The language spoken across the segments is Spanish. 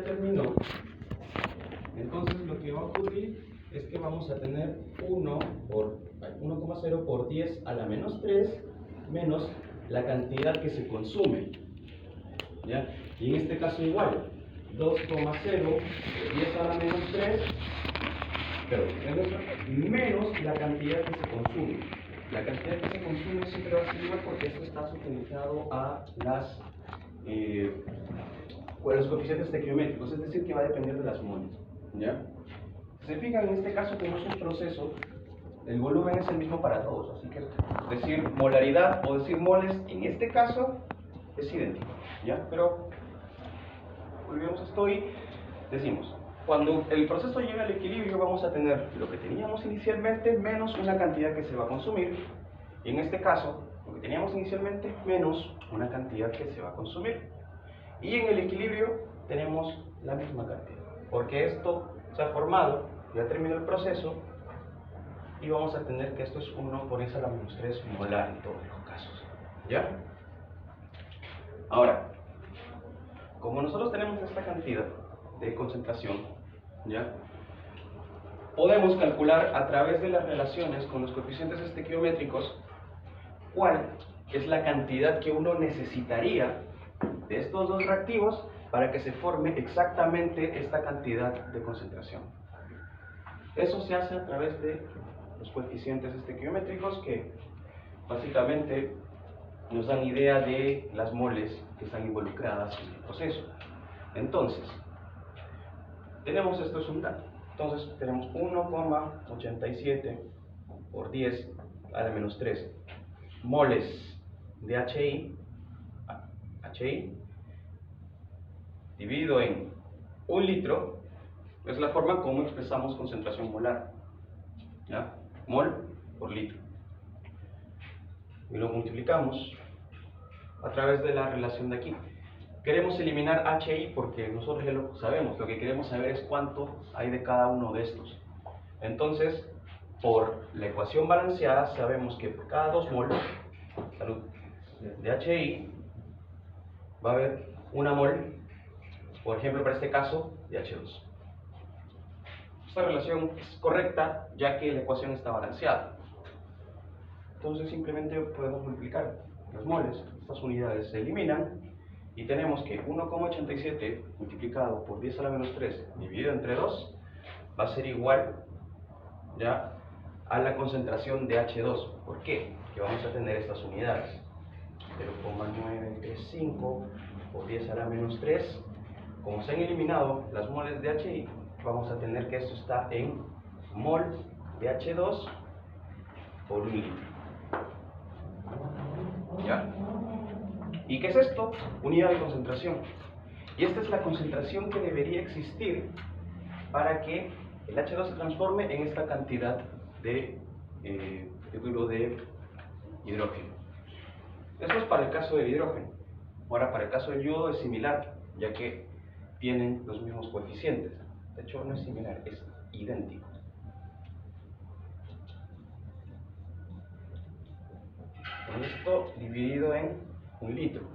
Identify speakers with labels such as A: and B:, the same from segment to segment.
A: terminó, entonces lo que va a ocurrir es que vamos a tener 1,0 por 10 a la menos 3 menos la cantidad que se consume, ¿ya? Y en este caso igual, 2,0 por 10 a la menos 3, menos la cantidad que se consume. La cantidad que se consume siempre va a ser igual porque esto está supeditado a los coeficientes estequiométricos, es decir, que va a depender de las moles, ¿ya? Si se fijan, en este caso, como es un proceso, el volumen es el mismo para todos, así que decir molaridad o decir moles, en este caso, es idéntico, ¿ya? Pero, volvemos a esto y decimos, cuando el proceso llegue al equilibrio, vamos a tener lo que teníamos inicialmente menos una cantidad que se va a consumir, y en este caso, lo que teníamos inicialmente menos una cantidad que se va a consumir. Y en el equilibrio tenemos la misma cantidad, porque esto se ha formado, ya terminó el proceso, y vamos a tener que esto es 1 por 10 a la menos 3 molar en todos los casos, ¿ya? Ahora, como nosotros tenemos esta cantidad de concentración, ¿ya? Podemos calcular a través de las relaciones con los coeficientes estequiométricos cuál es la cantidad que uno necesitaría de estos dos reactivos para que se forme exactamente esta cantidad de concentración. Eso se hace a través de los coeficientes estequiométricos que básicamente nos dan idea de las moles que están involucradas en el proceso. Entonces, tenemos esto es un dato. Entonces, tenemos 1,87 por 10 a la menos 3 moles de HI dividido en 1 litro, es la forma como expresamos concentración molar, ¿ya? Mol por litro. Y lo multiplicamos a través de la relación de aquí. Queremos eliminar HI porque nosotros ya lo sabemos, lo que queremos saber es cuánto hay de cada uno de estos. Entonces, por la ecuación balanceada, sabemos que por cada 2 mol de HI va a haber 1 mol, por ejemplo, para este caso, de H2. Esta relación es correcta ya que la ecuación está balanceada. Entonces simplemente podemos multiplicar los moles, estas unidades se eliminan y tenemos que 1,87 multiplicado por 10 a la menos 3 dividido entre 2 va a ser igual ya a la concentración de H2. ¿Por qué? Porque vamos a tener estas unidades. 0,935 por 10 a la menos 3. Como se han eliminado las moles de HI, vamos a tener que esto está en mol de H2 por 1 litro. ¿Ya? ¿Y qué es esto? Unidad de concentración. Y esta es la concentración que debería existir para que el H2 se transforme en esta cantidad de hidrógeno. Esto es para el caso del hidrógeno. Ahora, para el caso del yodo es similar, ya que tienen los mismos coeficientes. De hecho, no es similar, es idéntico. Con esto dividido en 1 litro.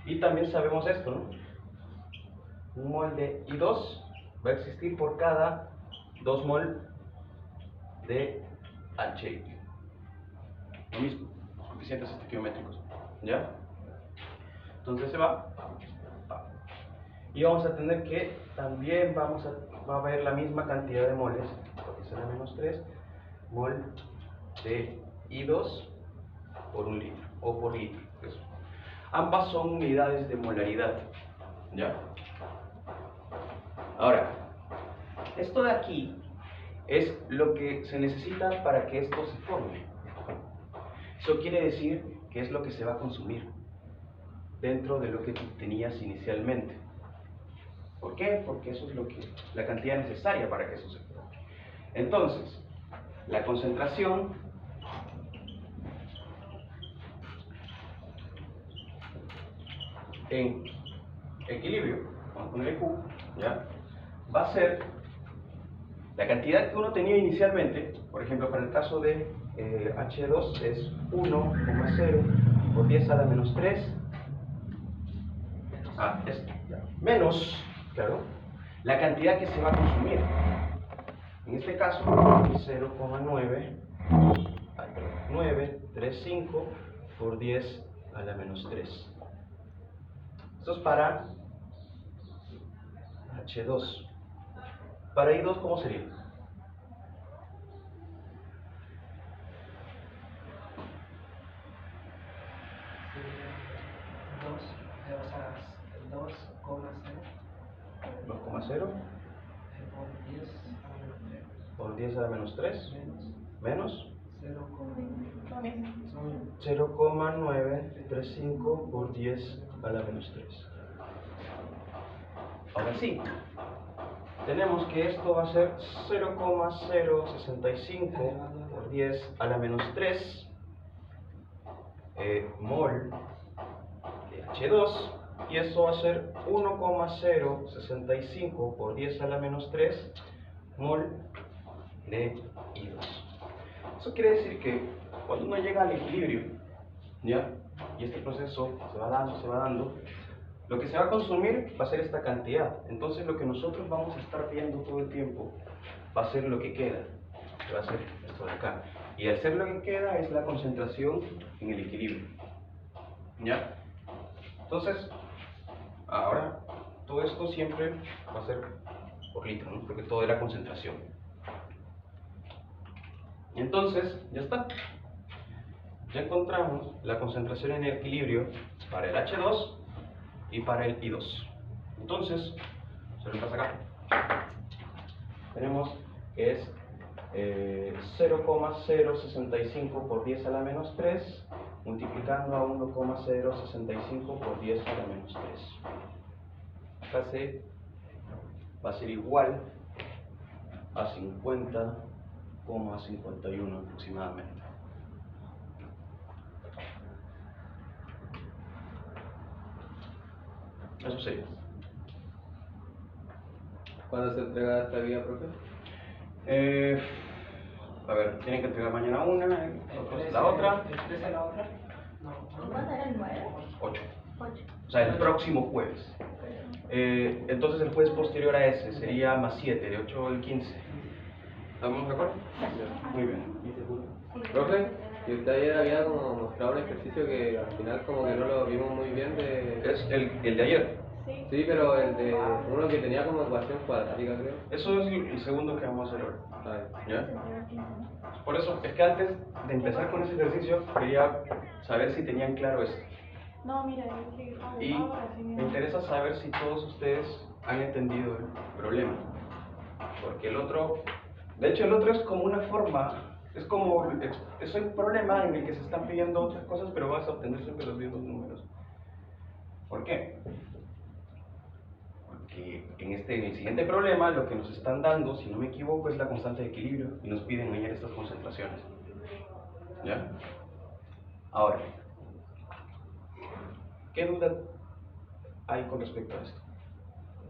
A: Y también sabemos esto, ¿no? 1 mol de I2 va a existir por cada 2 mol de HI. Lo mismo, los coeficientes estequiométricos, ¿ya? Entonces se va. Y vamos a tener que también va a haber la misma cantidad de moles, porque será menos 3 mol de I2 por 1 litro, o por litro. Eso. Ambas son unidades de molaridad, ¿ya? Ahora, esto de aquí es lo que se necesita para que esto se forme. Eso quiere decir que es lo que se va a consumir dentro de lo que tú tenías inicialmente. ¿Por qué? Porque eso es la cantidad necesaria para que eso se forme. Entonces, la concentración en equilibrio, vamos a poner Q, ¿ya? Va a ser la cantidad que uno tenía inicialmente. Por ejemplo, para el caso de H2 es 1,0 por 10 a la menos 3 menos, claro, la cantidad que se va a consumir. En este caso, 0,935 por 10 a la menos 3. Esto es para H2. Para I2, ¿cómo sería?
B: El
A: 2,0
B: por 10 a la menos 3
A: menos
B: 0,935
A: 0,935 por 10 a la menos 3. Ahora sí, tenemos que esto va a ser 0,065 por 10 a la menos 3 mol de H2, y eso va a ser 1,065 por 10 a la menos 3 mol de I2. Eso quiere decir que cuando uno llega al equilibrio, ¿ya? Y este proceso se va dando, lo que se va a consumir va a ser esta cantidad. Entonces lo que nosotros vamos a estar viendo todo el tiempo va a ser lo que queda, que va a ser esto de acá. Y al ser lo que queda es la concentración en el equilibrio, ¿ya? Entonces, ahora, todo esto siempre va a ser por litro, ¿no? Porque todo era concentración. Y entonces, ya está. Ya encontramos la concentración en el equilibrio para el H2 y para el I2. Entonces, se lo pasa acá. Tenemos que es 0,065 por 10 a la menos 3 multiplicando a 1,065 por 10 a la menos 3. Acá va a ser igual a 50,51 aproximadamente. Eso sería.
C: ¿Cuándo se entrega esta guía, profe?
A: A ver, tienen que entregar mañana una, la otra.
B: ¿El 13 la otra? No.
D: ¿Cuándo era el 9?
A: 8.
D: 8.
A: O sea, el próximo jueves. Entonces el jueves posterior a ese sería más 7, de 8 al 15. ¿Estamos de acuerdo? Muy bien.
C: Profe, y usted ayer había como mostrado un ejercicio que al final como que no lo vimos muy bien de...
A: Es el de ayer.
C: Sí, pero el de uno que tenía como ecuación cuadrática, creo.
A: Eso es el segundo que vamos a hacer ahora.
C: Ay.
A: ¿Ya? Por eso, es que antes de empezar con ese ejercicio, quería saber si tenían claro esto.
D: No, mira, es que
A: Y
D: ahora sí
A: me interesa saber si todos ustedes han entendido el problema. Porque el otro, de hecho el otro es como una forma, es un problema en el que se están pidiendo otras cosas, pero vas a obtener siempre los mismos números. ¿Por qué? Porque en el siguiente problema lo que nos están dando, si no me equivoco, es la constante de equilibrio y nos piden hallar estas concentraciones. ¿Ya? Ahora, ¿qué duda hay con respecto a esto?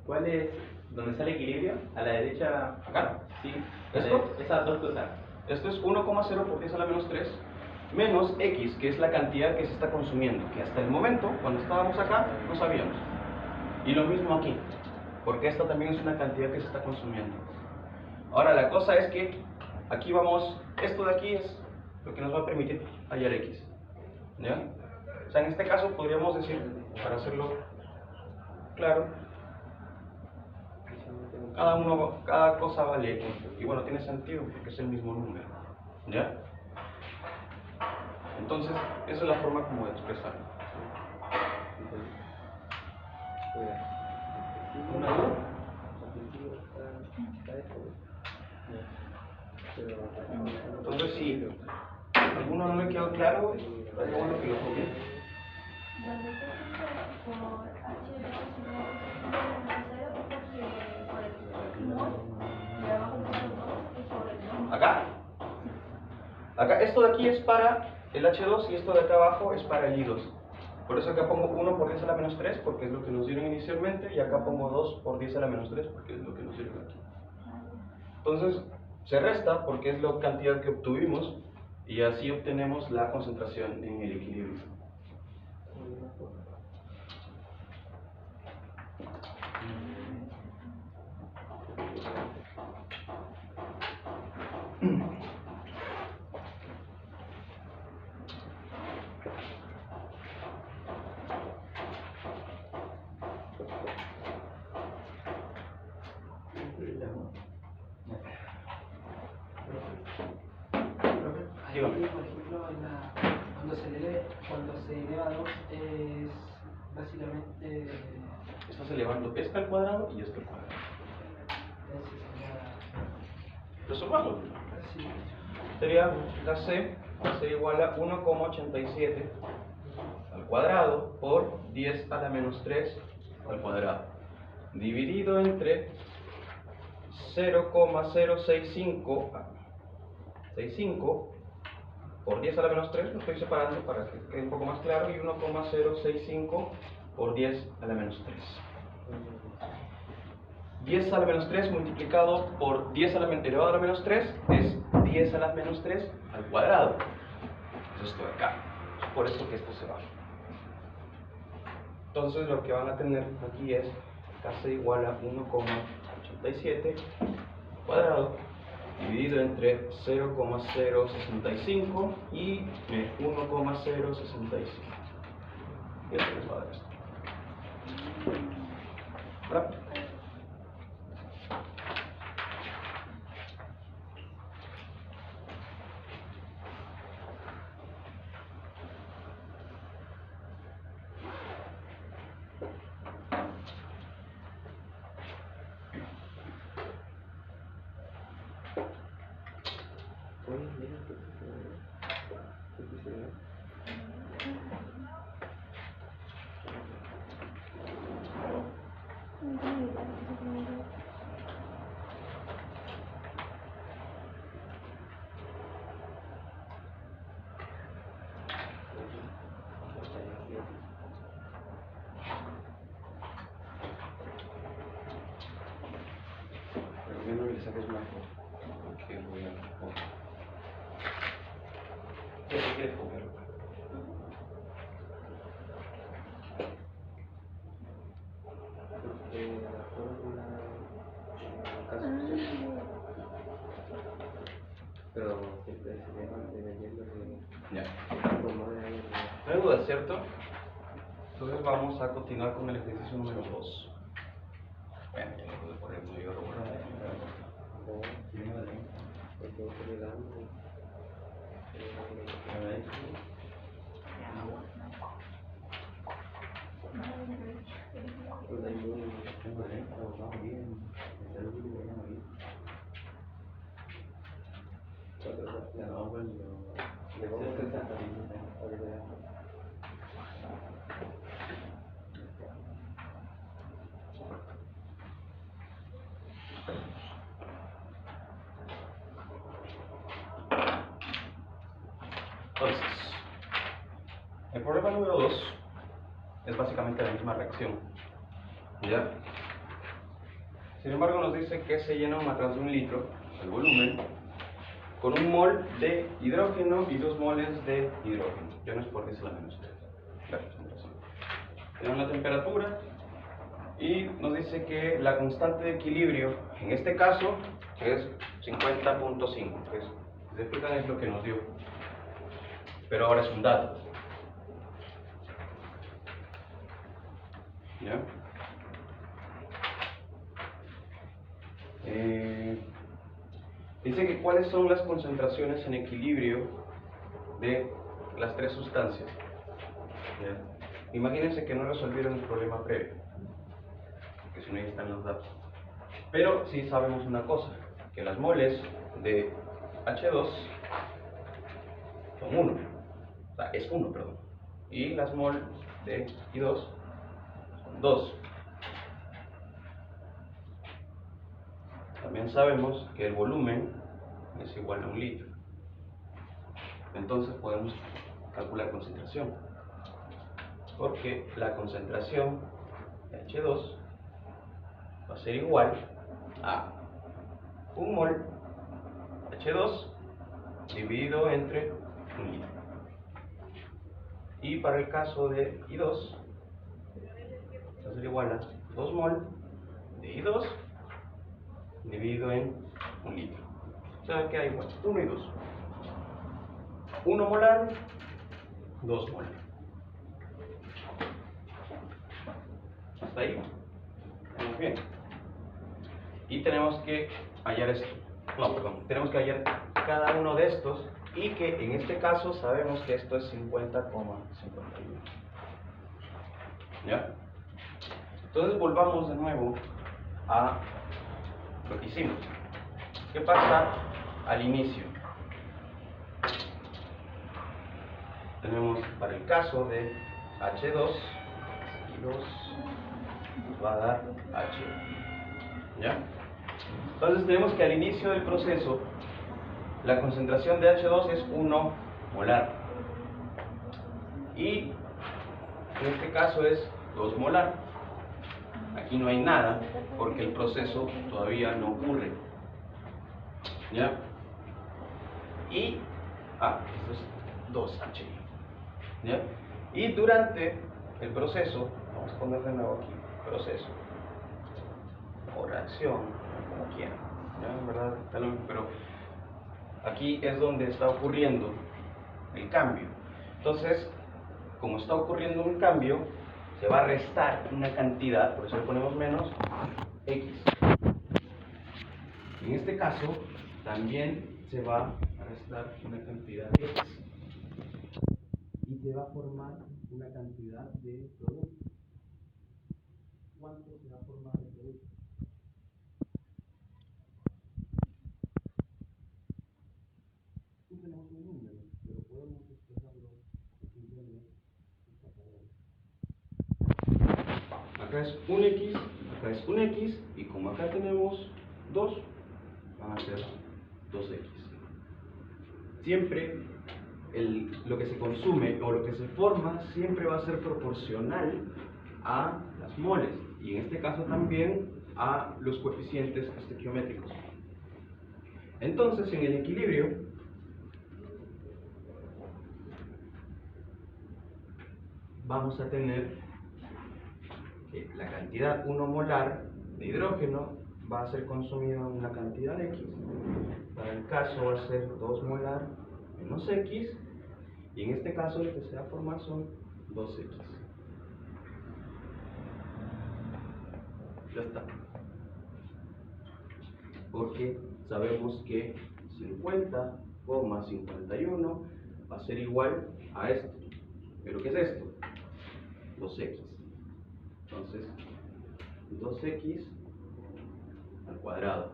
E: ¿Cuál es donde sale equilibrio? A la derecha.
A: Acá.
E: Sí.
A: ¿Esto?
E: Esas dos cosas.
A: Esto es 1,0 por 10 a la menos 3 menos x, que es la cantidad que se está consumiendo, que hasta el momento, cuando estábamos acá, no sabíamos. Y lo mismo aquí, porque esta también es una cantidad que se está consumiendo. Ahora la cosa es que aquí vamos, esto de aquí es lo que nos va a permitir hallar x. ¿Ya? O sea, en este caso podríamos decir, para hacerlo claro, cada cosa vale x. Y bueno, tiene sentido porque es el mismo número. ¿Ya? Entonces, esa es la forma como de expresarlo. ¿Una duda? Entonces, si alguno no le quedó claro, es bueno que lo copie.
D: Donde está por H2 por el mol, y abajo está el 2 y sobre el 2.
A: Acá. Esto de aquí es para el H2 y esto de acá abajo es para el I2. Por eso acá pongo 1 por 10 a la menos 3 porque es lo que nos dieron inicialmente, y acá pongo 2 por 10 a la menos 3 porque es lo que nos dieron aquí. Entonces se resta porque es la cantidad que obtuvimos y así obtenemos la concentración en el equilibrio. dígame.
B: Por ejemplo, cuando se eleva a 2 es básicamente
A: Estás elevando este al cuadrado y este al cuadrado. Resolvamos.
B: así.
A: Sería KC va a ser igual a 1,87 al cuadrado por 10 a la menos 3 al cuadrado, dividido entre 0,065 por 10 a la menos 3, lo estoy separando para que quede un poco más claro, y 1,065 por 10 a la menos 3. 10 a la menos 3 multiplicado por 10 a la elevado a la menos 3 es 10 a la menos 3 al cuadrado. Eso es esto de acá. Es por eso que esto se va. Entonces lo que van a tener aquí es KC igual a 1,87 cuadrado dividido entre 0,065 y 1,065. Y esto les va a dar esto. ¿Verdad? Primero le saques una foto, porque voy a coger. ¿Qué quieres coger?
C: Pero siempre se llama dependiendo de
A: Ya.
C: cómo es.
A: No hay duda, ¿cierto? Entonces vamos a continuar con el ejercicio número 2. Bueno, ya lo puedo poner muy bien. Entonces, el problema número 2 es básicamente la misma reacción. ¿Ya? Sin embargo, nos dice que se llena una tras de 1 litro, el volumen, con 1 mol de hidrógeno y 2 moles de hidrógeno. Ya no es por 10 a la menos 3. La concentración. Tenemos la temperatura y nos dice que la constante de equilibrio, en este caso, es 50.5. Que si se fijan es lo que nos dio. Pero ahora es un dato. ¿Ya? Dice que cuáles son las concentraciones en equilibrio de las 3 sustancias. ¿Ya? Imagínense que no resolvieron el problema previo, porque si no, ahí están los datos. Pero sí sabemos una cosa, que las moles de H2 son 1. O sea, es 1, perdón. Y las mol de I2 son 2. También sabemos que el volumen es igual a 1 litro. Entonces podemos calcular concentración. Porque la concentración de H2 va a ser igual a 1 mol de H2 dividido entre 1 litro. Y para el caso de I2 va a ser igual a 2 mol de I2 dividido en 1 litro. O sea que hay igual 1 y 2. 1 molar, 2 molar. ¿Hasta ahí? Estamos bien. Y tenemos que hallar esto. No, perdón. Tenemos que hallar cada uno de estos y que en este caso sabemos que esto es 50,51. ¿Ya? Entonces volvamos de nuevo a lo que hicimos. ¿Qué pasa al inicio? Tenemos para el caso de H2 y 2 nos va a dar H1. ¿Ya? Entonces tenemos que al inicio del proceso la concentración de H2 es 1 molar y en este caso es 2 molar. Aquí no hay nada porque el proceso todavía no ocurre. ¿Ya? Y esto es 2H. ¿Ya? Y durante el proceso, vamos a poner de nuevo aquí, proceso o reacción, como quieran, ¿ya? En verdad, pero aquí es donde está ocurriendo el cambio. Entonces, como está ocurriendo un cambio, se va a restar una cantidad, por eso le ponemos menos, X. En este caso, también se va a restar una cantidad de X. Y se va a formar una cantidad de producto. ¿Cuánto se va a formar de producto? No tenemos un número, pero podemos expresarlo simplemente acá es un X, acá es un X, y como acá tenemos 2, van a ser 2X. Siempre lo que se consume o lo que se forma siempre va a ser proporcional a las moles, y en este caso también a los coeficientes estequiométricos. Entonces, en el equilibrio, vamos a tener que la cantidad 1 molar de hidrógeno va a ser consumida en una cantidad X. Para el caso va a ser 2 molar menos X, y en este caso lo que se va a formar son 2X. Ya está. Porque sabemos que 50,51 va a ser igual a esto. ¿Pero qué es esto? 2X. Entonces, 2X al cuadrado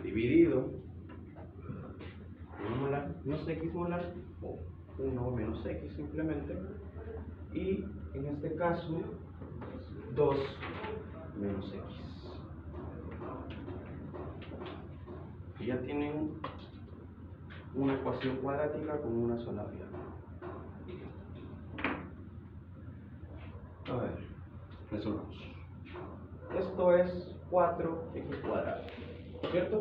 A: dividido 1 molar menos X molar, o 1 menos X simplemente, y en este caso 2 menos X. Y ya tienen una ecuación cuadrática con una sola variable. A ver, resolvamos. Esto es 4x cuadrado, ¿cierto?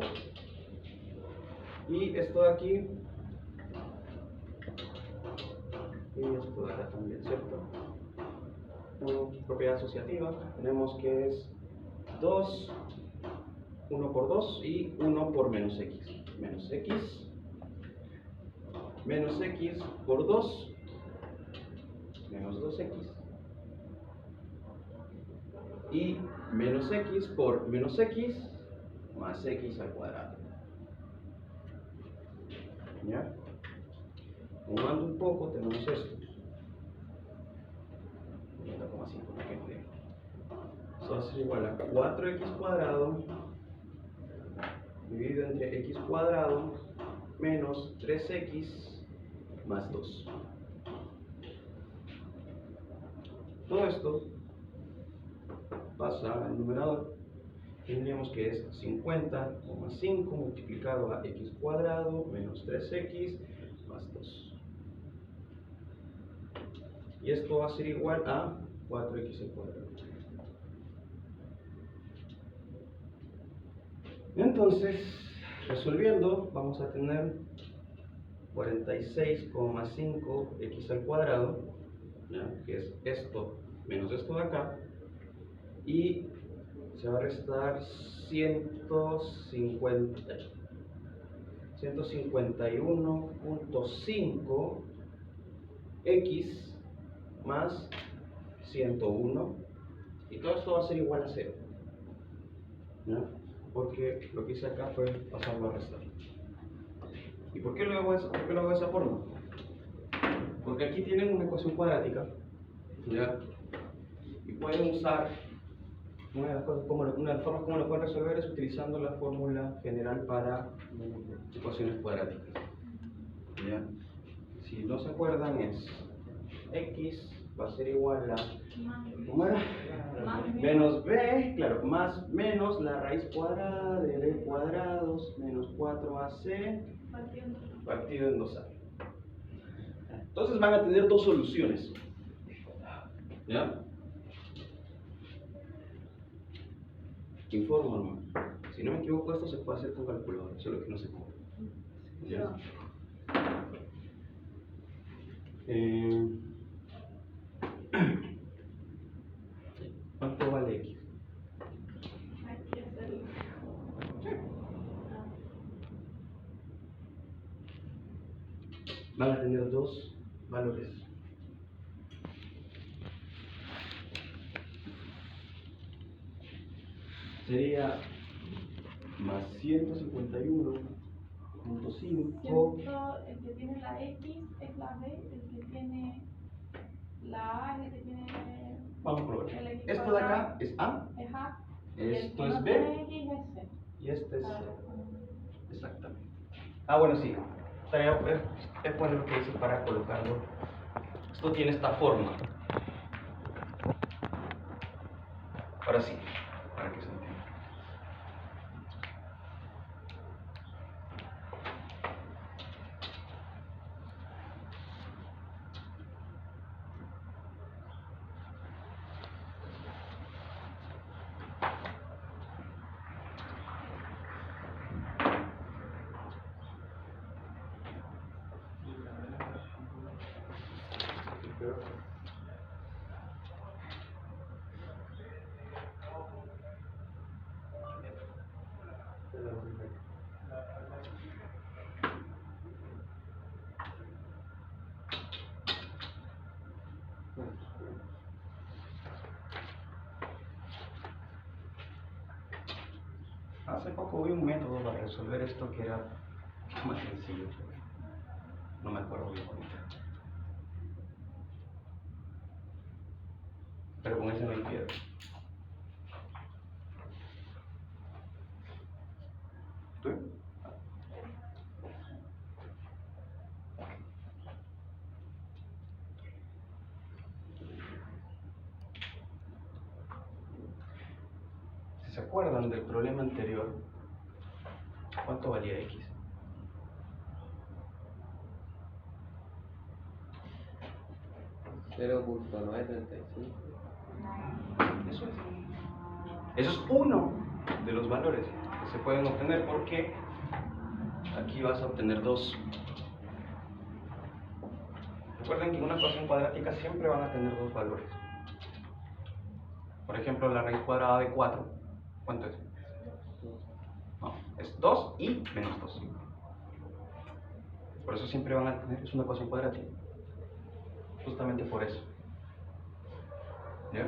A: Y esto de aquí, y esto de acá también, ¿cierto? Una propiedad asociativa, tenemos que es 2, 1 por 2 y 1 por menos x. Menos x por 2, menos 2x. Y menos x por menos x más x al cuadrado. ¿Ya? Sumando un poco tenemos esto. 90,5 por ejemplo. Esto va a ser igual a 4x cuadrado dividido entre x cuadrado menos 3x más 2. Todo esto pasa al numerador. Tendríamos que es 50,5 multiplicado a x cuadrado menos 3x más 2. Y esto va a ser igual a 4x al cuadrado. Entonces, resolviendo, vamos a tener 46,5x al cuadrado, ¿ya? Que es esto menos esto de acá, y se va a restar 151.5 x más 101, y todo esto va a ser igual a 0, ¿ya? Porque lo que hice acá fue pasarlo a restar. ¿Y por qué lo hago de esa forma? Porque aquí tienen una ecuación cuadrática, ¿ya? Y pueden usar una de las formas como lo pueden resolver es utilizando la fórmula general para ecuaciones cuadráticas, ¿ya? Si no se acuerdan es x va a ser igual a ¿cómo era? Menos b, claro, más menos la raíz cuadrada de b cuadrados menos 4ac partido en 2a. Entonces van a tener dos soluciones, ¿ya? Informo, hermano. Si no me equivoco, esto se puede hacer con calculadora, solo que no se puede. ¿Ya? ¿Cuánto vale x? Van a tener dos valores. Sería más 151.5.
D: El que tiene la X es la B, el que tiene la A es el que tiene
A: Vamos a probar.
D: el X
A: Esto de acá es A,
D: es A,
A: esto
D: y el
A: es
D: que no
A: B,
D: tiene X es C.
A: y este es C.
D: Claro.
A: Exactamente. Bueno, sí. Es bueno lo que dice para colocarlo. Esto tiene esta forma. Ahora sí, para que se entienda. Hace poco vi un método para resolver esto que era más sencillo. No me acuerdo bien ahorita. Pero con ese no hay piedra. ¿Tú? Si se acuerdan del problema anterior, ¿cuánto valía x?
C: $0.935.
A: Eso es. Eso es uno de los valores que se pueden obtener porque aquí vas a obtener dos. Recuerden que en una ecuación cuadrática siempre van a tener dos valores. Por ejemplo, la raíz cuadrada de 4, ¿cuánto es? No, es 2 y menos 2. Por eso siempre van a tener, es una ecuación cuadrática. Justamente por eso. ¿Ya?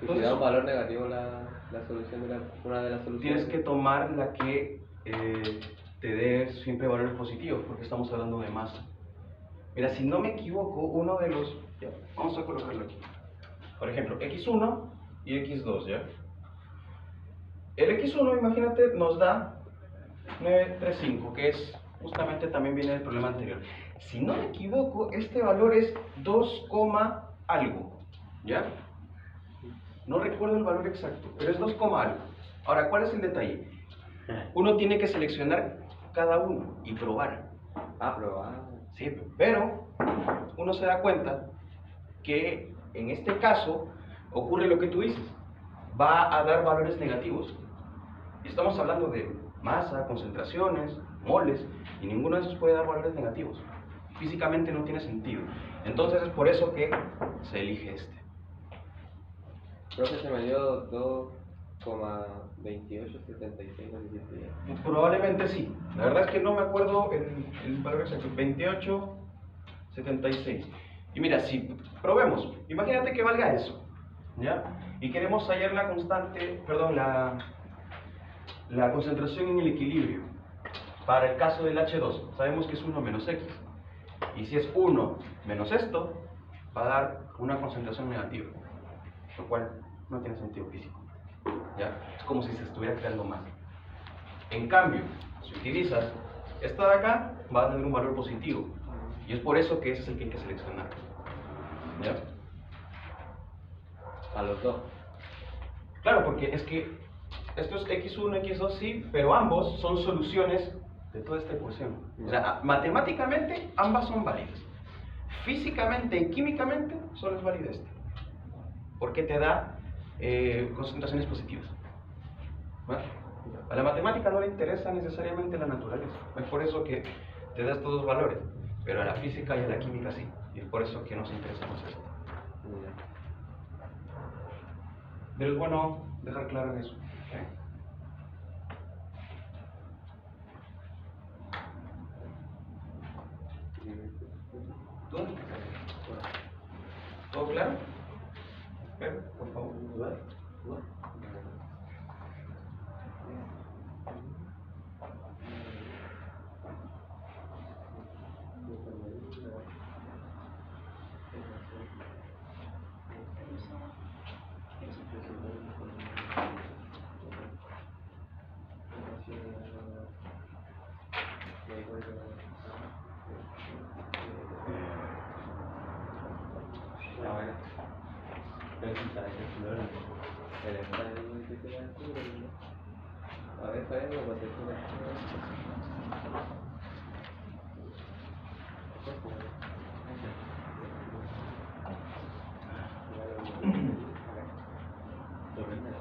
C: Y si da un valor negativo la solución de una de las soluciones.
A: Tienes que tomar la que te dé siempre valores positivos, porque estamos hablando de masa. Mira, si no me equivoco, uno de los... Ya, vamos a colocarlo aquí. Por ejemplo, x1 y x2, ¿ya? El x1, imagínate, nos da 935, que es justamente también viene del problema anterior. Si no me equivoco, este valor es 2, algo, ¿ya? No recuerdo el valor exacto, pero es 2, algo. Ahora, ¿cuál es el detalle? Uno tiene que seleccionar cada uno y probar.
C: Probar.
A: Sí, pero uno se da cuenta que en este caso ocurre lo que tú dices. Va a dar valores negativos. Y estamos hablando de masa, concentraciones, moles, y ninguno de esos puede dar valores negativos. Físicamente no tiene sentido. Entonces es por eso que se elige este.
C: Profe, se me dio 2,2876, no sé si estoy bien.
A: Probablemente sí. La verdad es que no me acuerdo el valor exacto. 28,76. Y mira, si probemos, imagínate que valga eso, ¿ya? Y queremos hallar la constante, perdón, la concentración en el equilibrio. para el caso del H2, sabemos que es 1 menos X. Y si es 1 menos esto, va a dar una concentración negativa, lo cual no tiene sentido físico. ¿Ya? Es como si se estuviera creando más. En cambio, si utilizas esta de acá, va a tener un valor positivo. Y es por eso que ese es el que hay que seleccionar. ¿Ya?
C: A los dos.
A: Claro, porque es que esto es x1, x2, sí, pero ambos son soluciones de toda esta ecuación. O sea, matemáticamente ambas son válidas. Físicamente y químicamente solo es válida esta. Porque te da concentraciones positivas. ¿Vale? A la matemática no le interesa necesariamente la naturaleza. Es por eso que te da estos dos valores. Pero a la física y a la química sí. Y es por eso que nos interesa más esto. Pero es bueno dejar claro eso. ¿Okay? ¿Tú? ¿Todo claro? Pero, por favor.
C: A ver, Fabián, ¿cómo te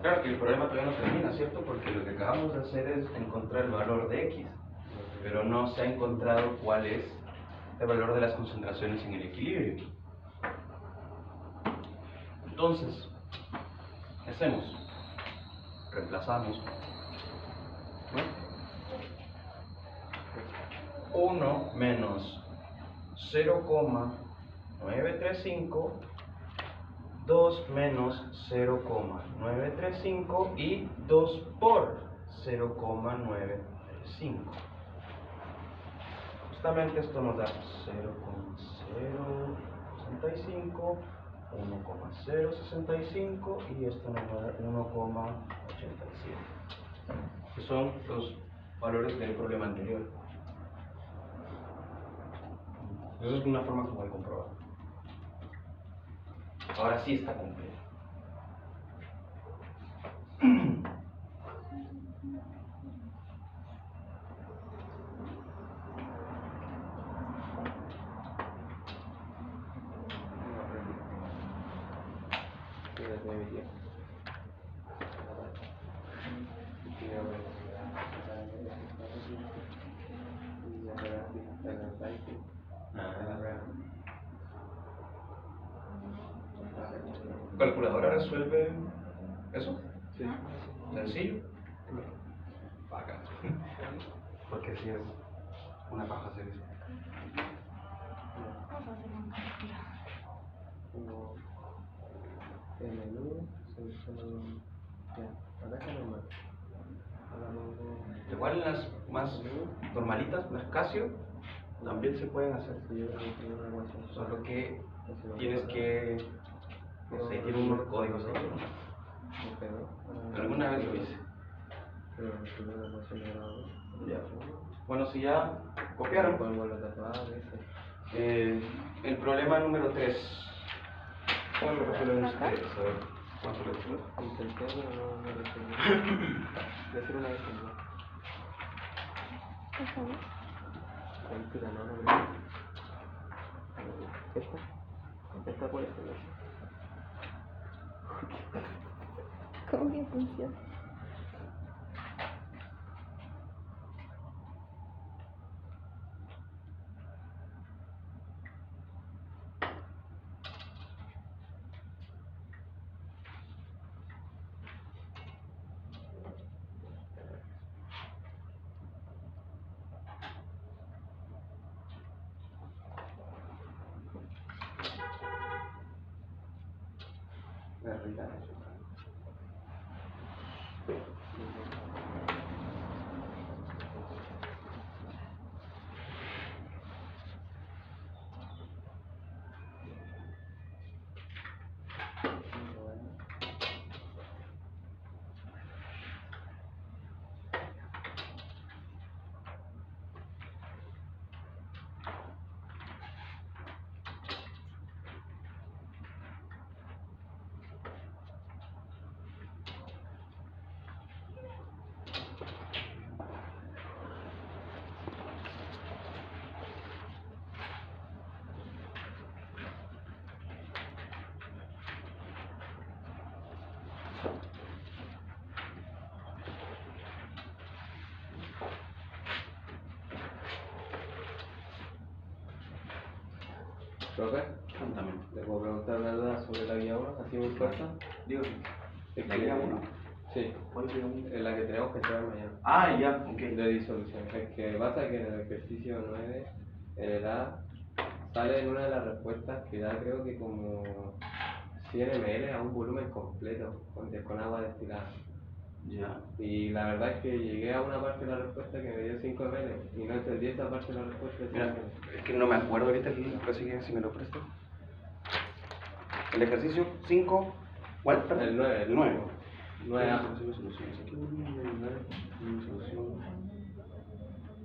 A: Claro que el problema todavía no termina, ¿cierto? Porque lo que acabamos de hacer es encontrar el valor de X, pero no se ha encontrado cuál es el valor de las concentraciones en el equilibrio. Entonces, ¿qué hacemos? Reemplazamos 1 menos 0,935, 2 menos 0,935 y 2 por 0,935. Justamente esto nos da 0,065, 1,065 y esto nos va a dar 1,87, que son los valores del problema anterior. Eso es una forma como de comprobar. Ahora sí está completo. ¿Tu calculadora resuelve eso?
C: Sí.
A: ¿Sencillo? Paga. Porque si es una paja hacer eso.
C: Como el menú, ya, acá está normal.
A: Igual en las más normalitas, las Casio, también se pueden hacer. Solo que tienes que, no sé, tiene unos códigos ahí. Alguna vez lo hice. Ya. Bueno, si ya copiaron, el problema número 3. ¿Cómo lo resuelven ustedes? A ver, ¿cuánto lo resuelven?
C: Intenté, pero no resolví. Voy a hacer una vez en dos. Tranquila, no. Esta puede ser.
D: ¿Cómo que funciona?
C: Profe,
A: Cuéntame.
C: ¿le puedo preguntar una duda sobre la guía 1, así muy corta?
A: Dígame.
C: Es
A: ¿La
C: que-
A: guía 1?
C: Sí,
A: ¿Cuál guía 1?
C: es la que tenemos que entregar mañana.
A: Ah, ya, ok.
C: De disolución. Es que pasa que en el ejercicio 9, en el A, sale en una de las respuestas que da creo que como 100 ml a un volumen completo con agua destilada.
A: Ya.
C: Y la verdad es que llegué a una parte de la respuesta que me dio 5 ml y no entendí esa parte de la respuesta de 5
A: Mira,
C: ml.
A: es que no me acuerdo ahorita el libro, así que si me lo prestas. El ejercicio 5, ¿cuál? Perdón?
C: El 9,
A: El 9.
C: 9A.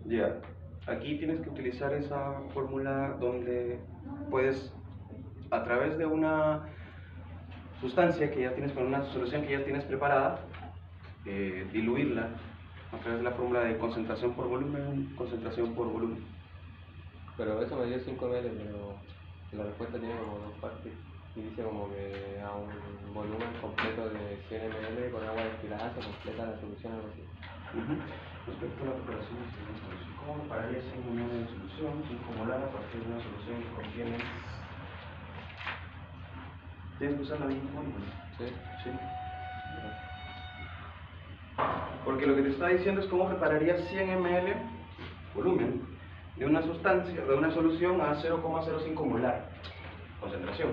A: Ya, aquí tienes que utilizar esa fórmula donde puedes, a través de una sustancia que ya tienes, con una solución que ya tienes preparada, diluirla a través de la fórmula de concentración por volumen, concentración por volumen.
C: Pero eso me dio 5 ml, pero la respuesta tiene como dos partes. Y dice como que a un volumen completo de 100 ml con agua destilada se completa la solución, algo así.
A: Respecto a la preparación de una solución, ¿cómo prepararías 5 ml de solución, 5 molar a partir de una solución que contiene? Tienes que usar la misma fórmula.
C: ¿Sí?
A: Sí. Porque lo que te está diciendo es cómo prepararías 100 ml volumen de una sustancia, de una solución a 0,05 molar concentración.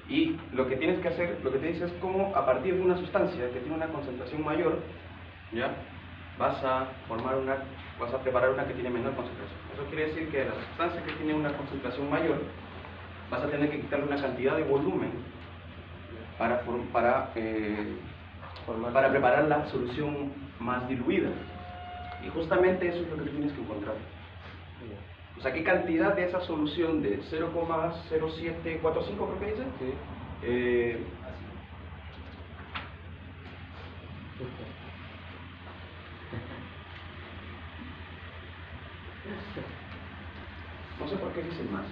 A: Y lo que tienes que hacer, lo que te dice es cómo a partir de una sustancia que tiene una concentración mayor, ¿ya? Vas a preparar una que tiene menor concentración. Eso quiere decir que de la sustancia que tiene una concentración mayor, vas a tener que quitarle una cantidad de volumen para preparar la solución más diluida. Y justamente eso es lo que tienes que encontrar. O sea, ¿qué cantidad de esa solución de 0,0745 creo que dice?
C: Sí.
A: No sé por qué dicen más.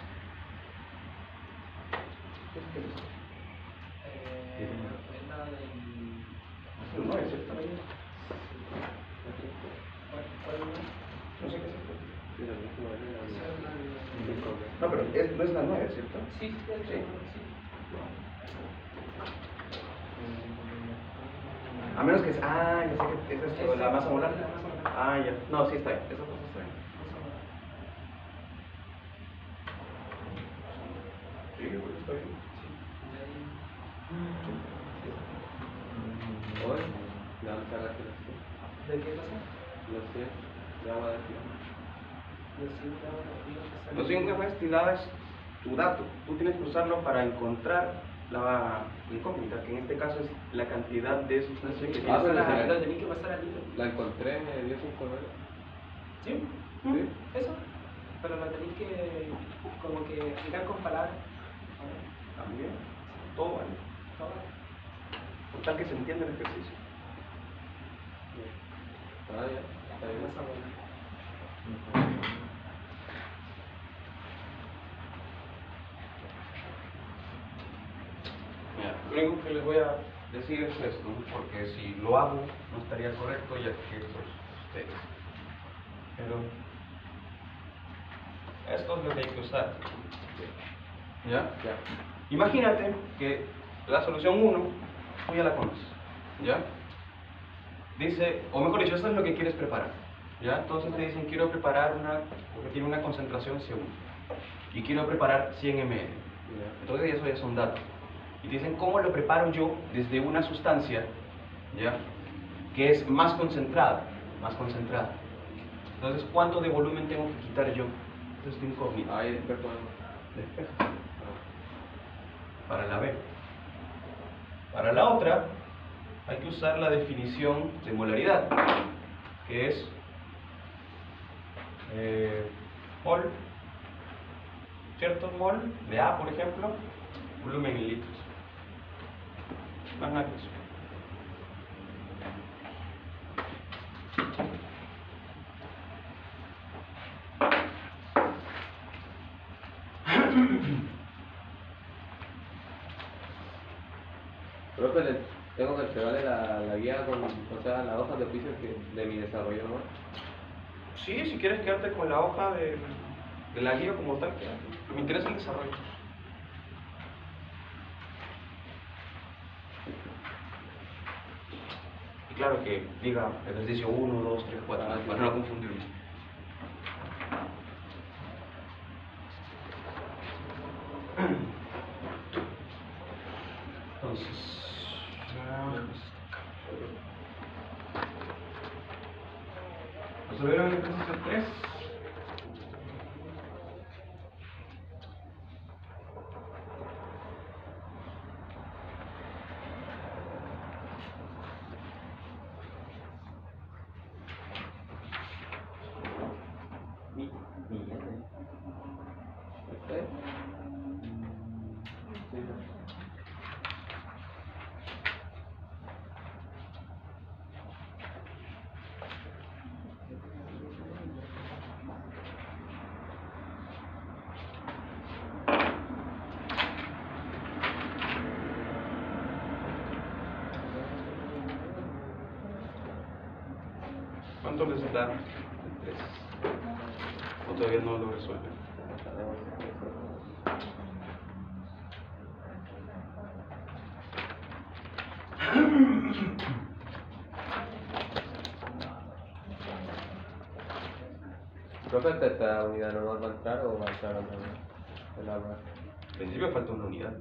B: Es la del...
A: No, es esta ahí.
B: ¿Cuál es?
A: No sé qué es esto.
C: Sí, la misma ml, la
B: Esa es la
C: misma.
B: del-
A: No, pero no es la 9, ¿cierto?
B: Sí, sí,
A: Sí.
B: sí.
A: A menos que es. Ah, ya sé que es esto, la masa molar.
B: La masa molar.
A: Ah, ya. No, sí está bien. Esa cosa está bien. Sí, yo creo que está bien.
C: Hoy, le vamos a sacar los 100.
B: ¿De qué cosa?
C: Los 100 de agua destilada.
A: Los 100 agua destilada es tu dato. Tú tienes que usarlo para encontrar la incógnita, que en este caso es la cantidad de sustancia que
C: Ah,
A: tienes.
C: pero
B: La
C: sí.
B: tenés que pasar al libro.
C: La encontré, me dio 5 ml.
B: ¿Sí?
C: Sí.
B: Eso. Pero la tenéis que como que explicar con palabras.
A: También. Todo vale.
B: Todo.
A: Por tal que se entienda el ejercicio.
C: Ah, ya, está bien.
B: Masa molar.
A: Mira, lo único que les voy a decir es esto, ¿no? Porque si lo hago no estaría correcto ya que son ustedes. Pero esto es lo que hay que usar. ¿Ya?
C: Ya.
A: Imagínate que la solución 1, tú ya la conoces. ¿Ya? Dice, o mejor dicho, esto es lo que quieres preparar. ¿Ya? Entonces te dicen, quiero preparar una que tiene una concentración C1. Y quiero preparar 100 ml.
C: Ya.
A: Entonces eso ya son datos. Y te dicen cómo lo preparo yo desde una sustancia, ¿ya? Que es más concentrada, más concentrada. Entonces, ¿cuánto de volumen tengo que quitar yo? Eso es tu incógnita.
C: Ahí después podemos.
A: Para la B. Para la otra, hay que usar la definición de molaridad, que es mol, ¿cierto? Mol de A, por ejemplo, volumen en litros. Más nada que eso.
C: Profe, tengo que entregarle la guía con, o sea, las hojas de oficio de mi desarrollo, ¿no?
A: Sí, si quieres quedarte con la hoja de la guía como tal, quédate. Me interesa el desarrollo. Y claro que diga ejercicio 1, 2, 3, 4, para no confundirme. Entonces, resolvieron el ejercicio 3.
C: ¿Este? Sí.
A: ¿Cuánto les da? 3. ¿O todavía no lo resuelven?
C: ¿Profe, esta unidad no va a entrar o va a entrar otra vez? En la prueba.
A: En principio falta una unidad.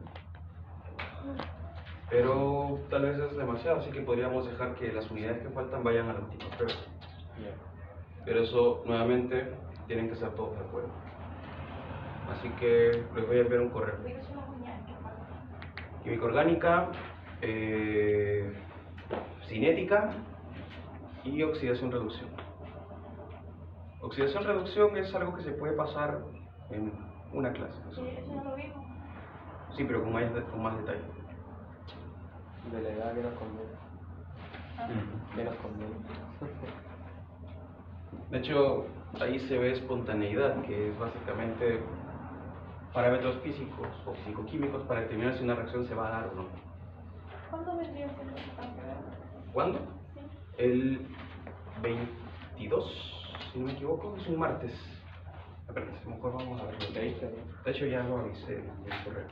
A: Pero tal vez es demasiado, así que podríamos dejar que las unidades que faltan vayan a la última prueba.
C: Ya.
A: Pero eso, nuevamente, tienen que estar todos de acuerdo. Así que les voy a enviar un correo.
D: ¿Cuáles son las unidades que faltan?
A: Química orgánica, cinética y oxidación-reducción. Oxidación-reducción es algo que se puede pasar en una clase.
D: Sí, eso no lo vimos.
A: Sí, pero con más detalle.
C: Delegada que nos conviene. Que nos conviene.
A: De hecho, ahí se ve espontaneidad, que es básicamente parámetros físicos o físico-químicos para determinar si una reacción se va a dar o no.
D: ¿Cuándo vendría siendo esta prueba?
A: ¿Cuándo?
D: Sí.
A: El 22, si no me equivoco, es un martes. Espera, a lo mejor vamos a verlo.
C: ¿Qué dice?
A: De hecho, ya lo avisé en el correo.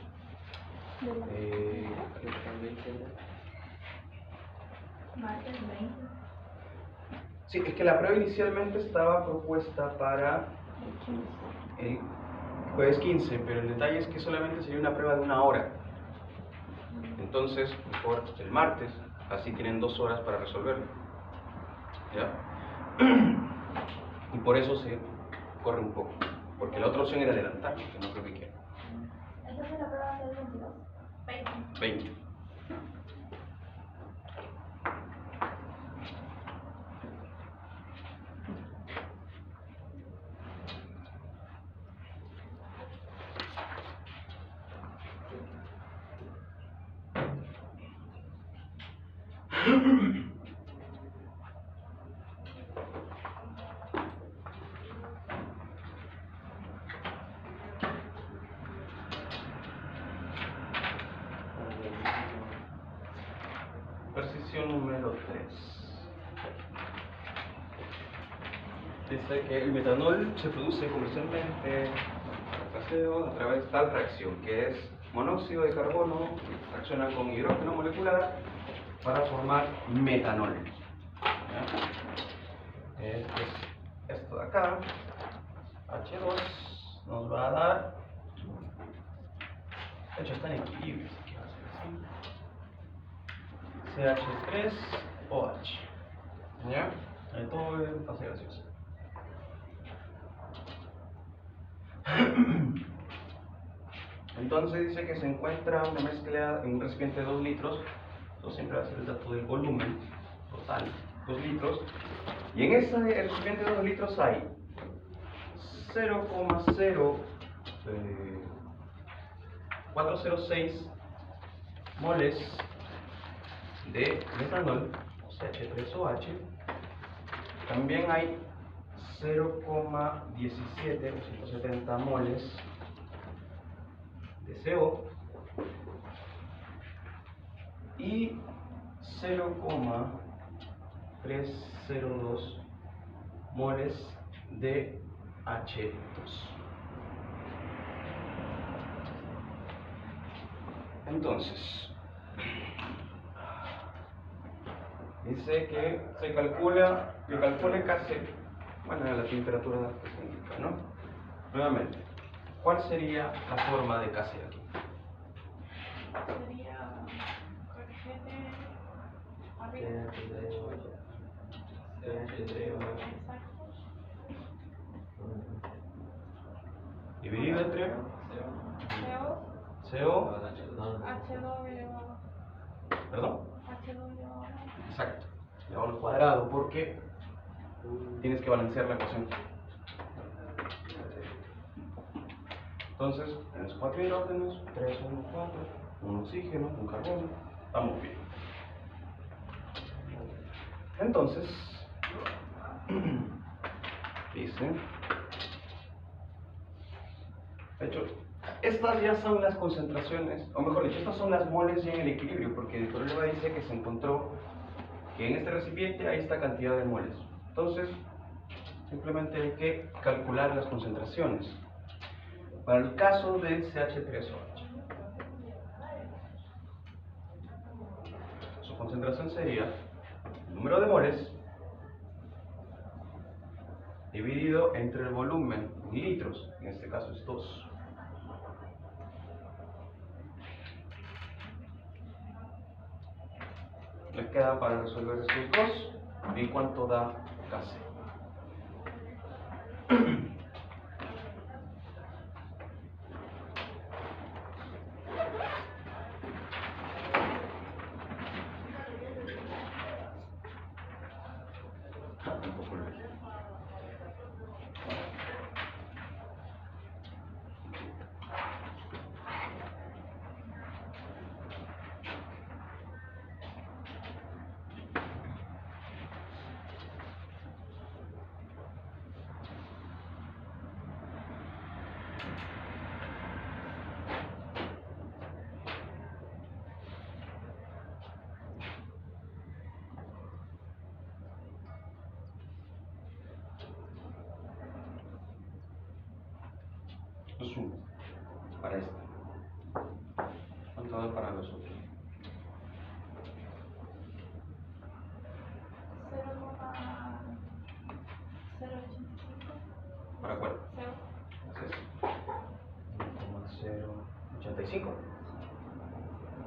D: Martes 20.
A: Sí, es que la prueba inicialmente estaba propuesta para el jueves 15, pero el detalle es que solamente sería una prueba de 1 hora. Entonces, mejor el martes, así tienen 2 horas para resolverlo. ¿Ya? Y por eso se corre un poco, porque la otra opción era adelantar, que no creo que quiera.
D: Entonces la prueba va a ser el 22. 20.
A: 20. Ejercicio número 3. Dice que el metanol se produce comercialmente a través de tal reacción, que es monóxido de carbono, reacciona con hidrógeno molecular para formar metanol. ¿Ya? Pues esto de acá, H2, nos va a dar, de hecho está en equilibrio, así que va a ser así. CH3OH. ¿Ya? Ahí todo es fase gaseosa. Entonces dice que se encuentra una mezcla en un recipiente de 2 litros. Esto siempre va a ser el dato del volumen total, 2 litros. Y en ese recipiente de 2 litros hay 0,0406 moles de metanol, CH3OH. También hay 0,17 o 170 moles de CO y 0,302 moles de H2. Entonces, dice que se calcula, que calcule casi, bueno, la temperatura que se indica, ¿no? Nuevamente, ¿cuál sería la forma de casi aquí?
D: Sería corchete arriba. Exacto.
A: Dividido entre
D: CO,
A: CO,
D: H2 elevado.
A: perdón,
D: H2 elevado.
A: exacto, elevado al cuadrado, porque tienes que balancear la ecuación. Entonces, tienes 4 hidrógenos, 3, 1, 4, un oxígeno, un carbono, estamos bien. Entonces, dice, de hecho, estas ya son las concentraciones, o mejor dicho, estas son las moles ya en el equilibrio, porque el problema dice que se encontró que en este recipiente hay esta cantidad de moles. Entonces, simplemente hay que calcular las concentraciones. Para el caso del CH3OH, su concentración sería el número de moles dividido entre el volumen en litros, en este caso es 2. Les queda para resolver estos dos y cuánto da casi. Un poco lejos. Es 1 para este. ¿Cuánto da para los otros?
D: 0,085.
A: ¿Para cuál?
D: CO.
A: Es 1,085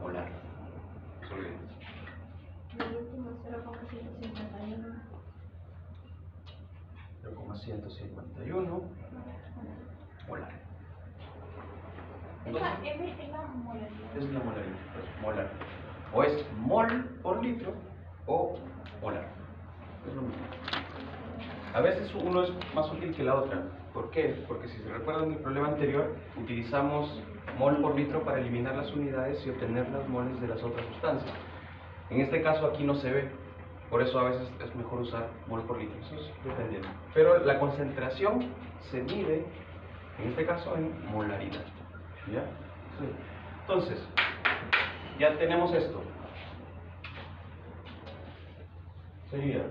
A: molar. Solvente.
D: Y el último 0,151.
A: 0,151 molar.
D: Esa
A: Entonces,
D: M es la molaridad.
A: es la molaridad, pues, molar. O es mol por litro o molar. Es lo mismo. A veces uno es más útil que la otra. ¿Por qué? Porque si se recuerdan el problema anterior, utilizamos mol por litro para eliminar las unidades y obtener las moles de las otras sustancias. En este caso aquí no se ve, por eso a veces es mejor usar mol por litro, eso es dependiendo. Pero la concentración se mide, en este caso, en molaridad. ¿Ya? Sí. Entonces, ya tenemos esto. Sería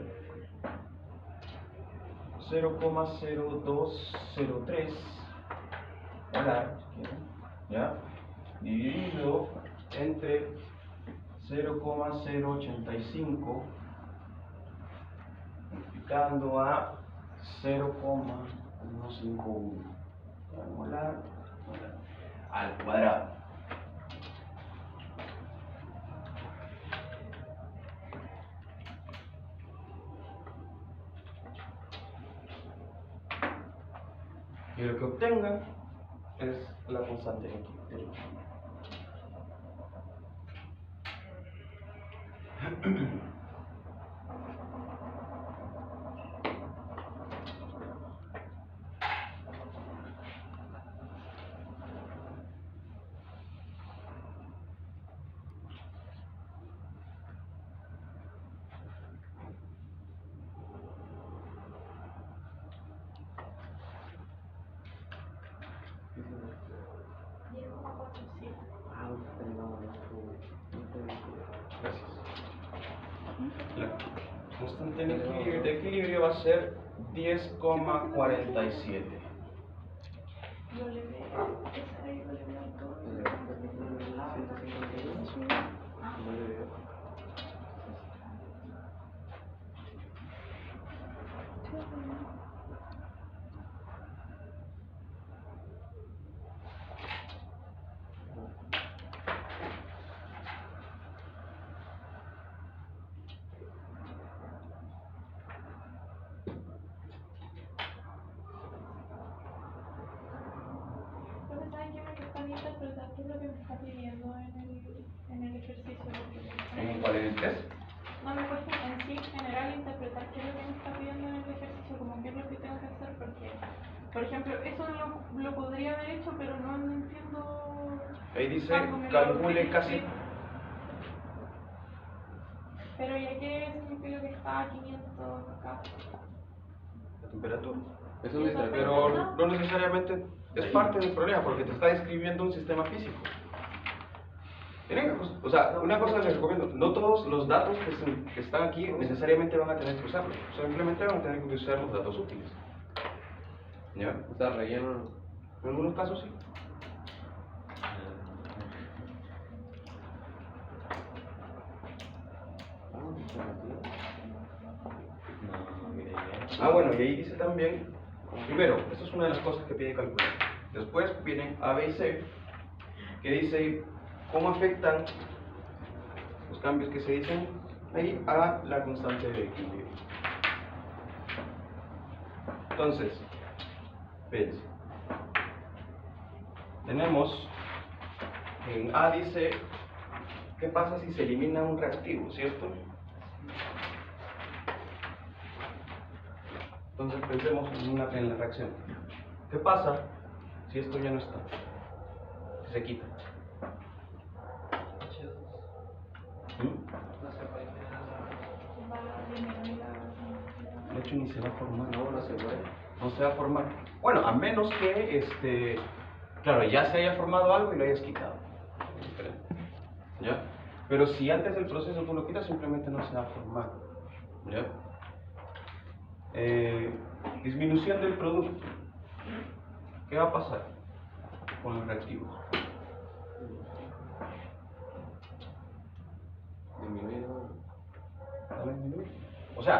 A: 0,0203 molar, si quieren, ¿ya? Dividido entre 0,085 multiplicando a 0,151 molar al cuadrado. Y lo que obtengan es la constante de aquí. Gracias. Constante de equilibrio va a ser 10,47.
D: Yo le veo, esa ahí yo le veo todo.
C: No le veo.
D: Pero ¿saben qué me gusta interpretar qué es lo que me está pidiendo en el ejercicio?
A: ¿En cuál es el test?
D: No me cuesta en sí, en general, interpretar qué es lo que me está pidiendo en el ejercicio, como qué es lo que tengo que hacer, porque, por ejemplo, eso lo podría haber hecho, pero no entiendo.
A: Ahí dice
D: cuando me lo
A: calcule
D: pediste.
A: casi.
D: Pero ya que significa que está a 500 acá.
A: La temperatura.
C: Es un distractor.
A: Pero no necesariamente es parte del problema porque te está describiendo un sistema físico. O sea, una cosa les recomiendo, no todos los datos que están aquí necesariamente van a tener que usarlos, simplemente van a tener que usar los datos útiles. ¿Ya?
C: O sea, relleno.
A: En algunos casos sí.
E: No, mire bien.
A: Ah, bueno, y ahí dice también, primero, esto es una de las cosas que pide calcular. Después vienen A, B y C, que dice cómo afectan los cambios que se dicen ahí a la constante de equilibrio. Entonces, fíjense. Tenemos, en A dice, ¿qué pasa si se elimina un reactivo, cierto? Entonces pensemos en la reacción. ¿Qué pasa si esto ya no está? Si se quita. ¿Mm?
D: Va a disminuir la.
A: De hecho ni se va a formar.
C: No se puede.
A: No se va a formar. Bueno, a menos que, claro, ya se haya formado algo y lo hayas quitado. ¿Ya? Pero si antes del proceso tú lo quitas, simplemente no se va a formar. ¿Ya? Disminución del producto. ¿Qué va a pasar con los reactivos?
C: Disminuye, ¿no?
A: ¿Va a disminuir? O sea,